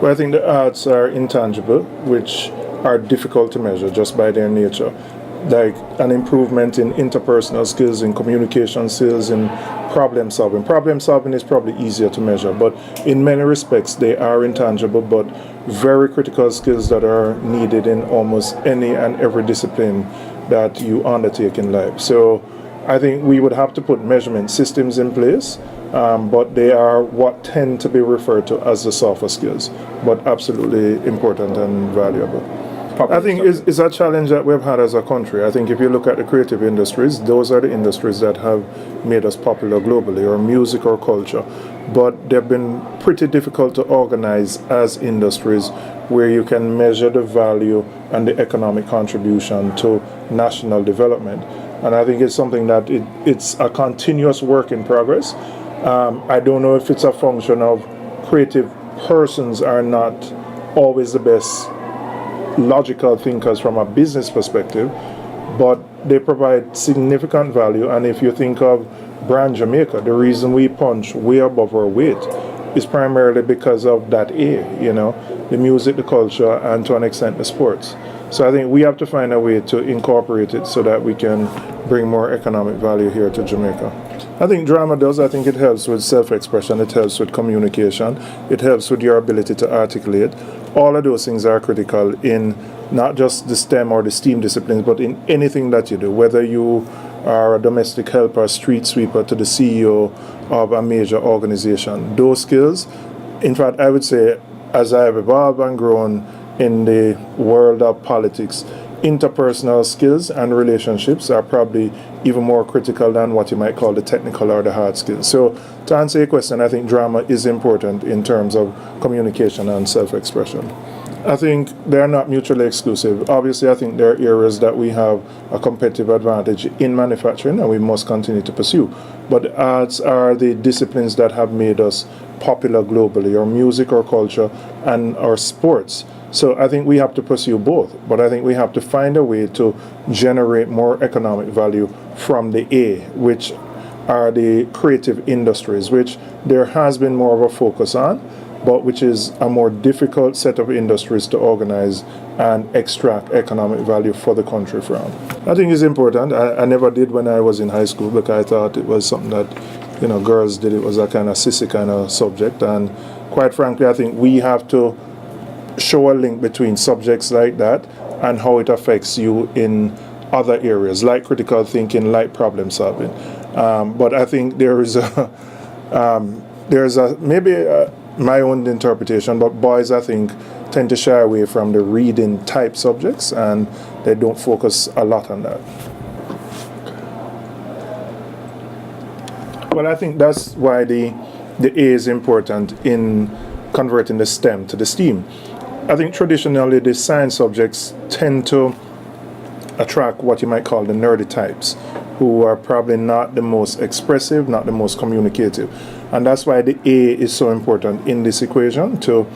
Well, I think the arts are intangible, which are difficult to measure just by their nature. Like an improvement in interpersonal skills, in communication skills, in problem solving. Problem solving is probably easier to measure, but in many respects they are intangible, but very critical skills that are needed in almost any and every discipline that you undertake in life. So I think we would have to put measurement systems in place, but they are what tend to be referred to as the softer skills, but absolutely important and valuable. I think it's a challenge that we've had as a country. I think if you look at the creative industries, those are the industries that have made us popular globally, or music or culture. But they've been pretty difficult to organize as industries where you can measure the value and the economic contribution to national development. And I think it's something that it's a continuous work in progress. I don't know if it's a function of creative persons are not always the best logical thinkers from a business perspective, but they provide significant value. And if you think of brand Jamaica, the reason we punch way above our weight is primarily because of that the music, the culture, and to an extent the sports. So I think we have to find a way to incorporate it so that we can bring more economic value here to Jamaica. I think drama does. I think it helps with self-expression, it helps with communication, it helps with your ability to articulate. All of those things are critical in not just the STEM or the STEAM disciplines, but in anything that you do, whether you are a domestic helper, street sweeper, to the CEO of a major organization. Those skills, in fact, I would say, as I have evolved and grown in the world of politics, interpersonal skills and relationships are probably even more critical than what you might call the technical or the hard skills. So to answer your question, I think drama is important in terms of communication and self-expression. I think they're not mutually exclusive. Obviously, I think there are areas that we have a competitive advantage in manufacturing and we must continue to pursue. But arts are the disciplines that have made us popular globally, or music or culture and our sports. So I think we have to pursue both, but I think we have to find a way to generate more economic value from the A, which are the creative industries, which there has been more of a focus on, but which is a more difficult set of industries to organize and extract economic value for the country from. I think it's important. I never did when I was in high school, because I thought it was something that girls did. It was a kind of sissy kind of subject, and quite frankly, I think we have to show a link between subjects like that and how it affects you in other areas, like critical thinking, like problem solving. But I think there's my own interpretation, but boys, I think, tend to shy away from the reading type subjects, and they don't focus a lot on that. Well, I think that's why the A is important in converting the STEM to the STEAM. I think traditionally the science subjects tend to attract what you might call the nerdy types, who are probably not the most expressive, not the most communicative. And that's why the A is so important in this equation, to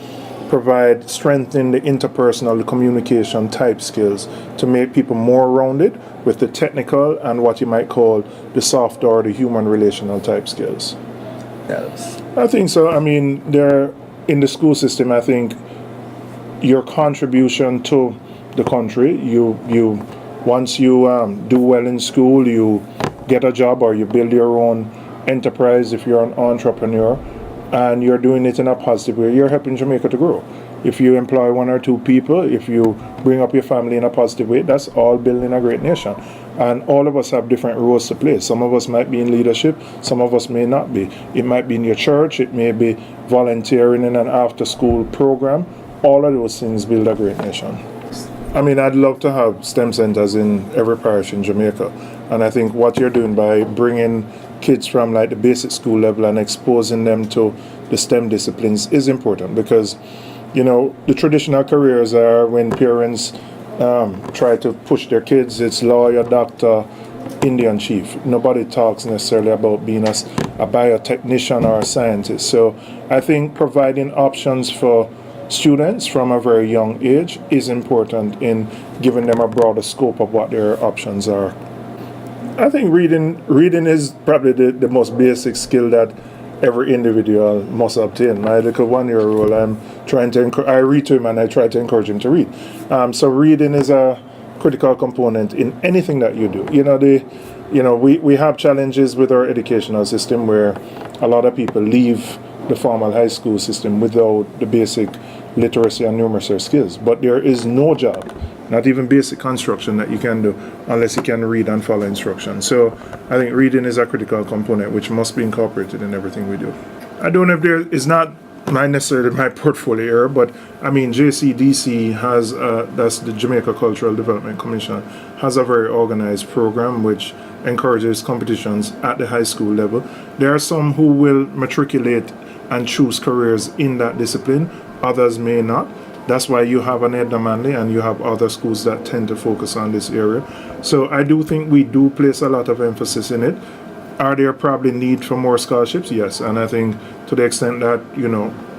provide strength in the interpersonal, the communication type skills, to make people more rounded with the technical and what you might call the soft or the human relational type skills. Yes. I think so. I mean, in the school system, I think your contribution to the country, once you do well in school, you get a job or you build your own enterprise if you're an entrepreneur, and you're doing it in a positive way, you're helping Jamaica to grow. If you employ one or two people, if you bring up your family in a positive way, that's all building a great nation. And all of us have different roles to play. Some of us might be in leadership, some of us may not be. It might be in your church, it may be volunteering in an after-school program. All of those things build a great nation. I mean, I'd love to have STEM centers in every parish in Jamaica. And I think what you're doing by bringing kids from like the basic school level and exposing them to the STEM disciplines is important, because the traditional careers are when parents try to push their kids, it's lawyer, doctor, Indian chief. Nobody talks necessarily about being a biotechnician or a scientist. So I think providing options for students from a very young age is important in giving them a broader scope of what their options are. I think reading is probably the most basic skill that every individual must obtain. My little 1-year-old, I read to him and I try to encourage him to read. So reading is a critical component in anything that you do. We have challenges with our educational system where a lot of people leave the formal high school system without the basic literacy and numeracy skills. But there is no job, not even basic construction, that you can do unless you can read and follow instructions. So I think reading is a critical component which must be incorporated in everything we do. I don't know if there is not necessarily my portfolio area, but I mean JCDC has, that's the Jamaica Cultural Development Commission, has a very organized program which encourages competitions at the high school level. There are some who will matriculate and choose careers in that discipline, others may not. That's why you have an Edna Manley and you have other schools that tend to focus on this area. So I do think we do place a lot of emphasis in it. Are there probably need for more scholarships? Yes, and I think to the extent that,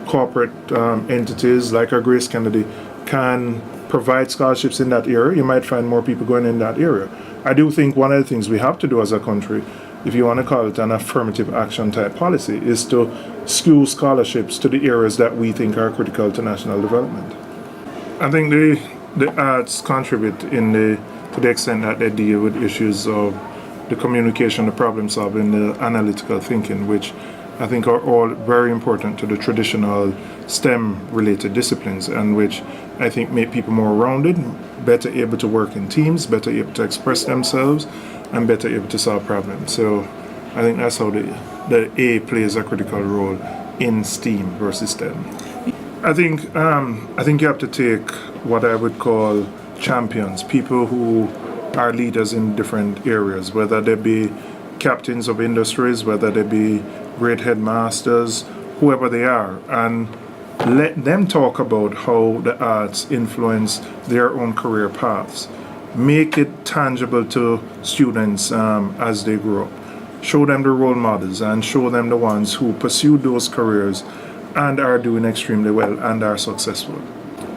corporate entities like our Grace Kennedy can provide scholarships in that area, you might find more people going in that area. I do think one of the things we have to do as a country, if you want to call it an affirmative action type policy, is to skew scholarships to the areas that we think are critical to national development. I think the arts contribute to the extent that they deal with issues of the communication, the problem solving, the analytical thinking, which I think are all very important to the traditional STEM-related disciplines, and which I think make people more rounded, better able to work in teams, better able to express themselves, and better able to solve problems. So I think that's how the A plays a critical role in STEAM versus STEM. I think you have to take what I would call champions, people who are leaders in different areas, whether they be captains of industries, whether they be great headmasters, whoever they are, and let them talk about how the arts influence their own career paths. Make it tangible to students as they grow up. Show them the role models and show them the ones who pursue those careers and are doing extremely well and are successful.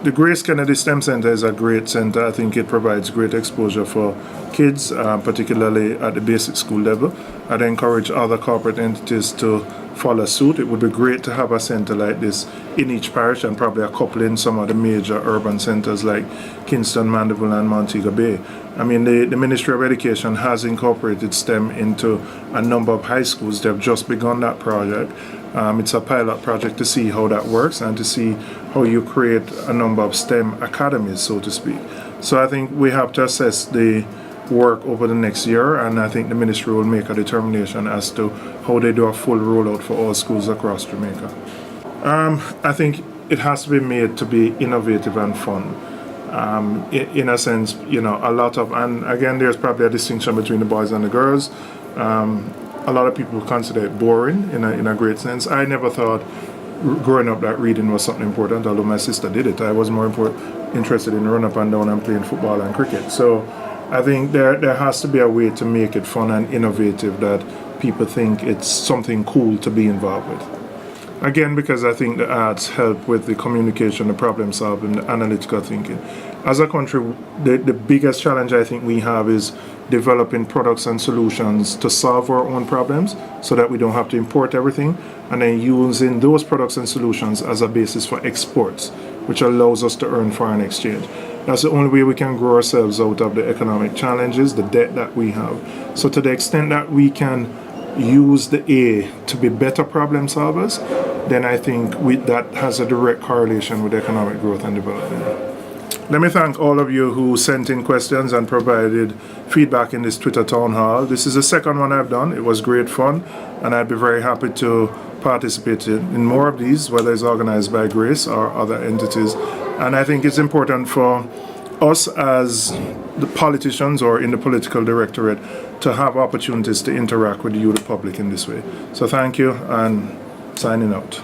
The Grace Kennedy STEM Center is a great center. I think it provides great exposure for kids, particularly at the basic school level. I'd encourage other corporate entities to follow suit. It would be great to have a center like this in each parish, and probably a couple in some of the major urban centers like Kingston, Mandeville, and Montego Bay. I mean, the Ministry of Education has incorporated STEM into a number of high schools. They've just begun that project. It's a pilot project to see how that works and to see how you create a number of STEM academies, so to speak. So I think we have to assess the work over the next year, and I think the ministry will make a determination as to how they do a full rollout for all schools across Jamaica. I think it has to be made to be innovative and fun. In a sense, a lot of, and again, there's probably a distinction between the boys and the girls. A lot of people consider it boring in a great sense. I never thought growing up that reading was something important, although my sister did it. I was more interested in running up and down and playing football and cricket. So I think there has to be a way to make it fun and innovative that people think it's something cool to be involved with. Again, because I think the arts help with the communication, the problem solving, the analytical thinking. As a country, the biggest challenge I think we have is developing products and solutions to solve our own problems so that we don't have to import everything, and then using those products and solutions as a basis for exports, which allows us to earn foreign exchange. That's the only way we can grow ourselves out of the economic challenges, the debt that we have. So to the extent that we can use the A to be better problem solvers, then I think that has a direct correlation with economic growth and development. Let me thank all of you who sent in questions and provided feedback in this Twitter town hall. This is the second one I've done. It was great fun, and I'd be very happy to participate in more of these, whether it's organized by Grace or other entities. And I think it's important for us as the politicians or in the political directorate to have opportunities to interact with you, the public, in this way. So thank you, and signing out.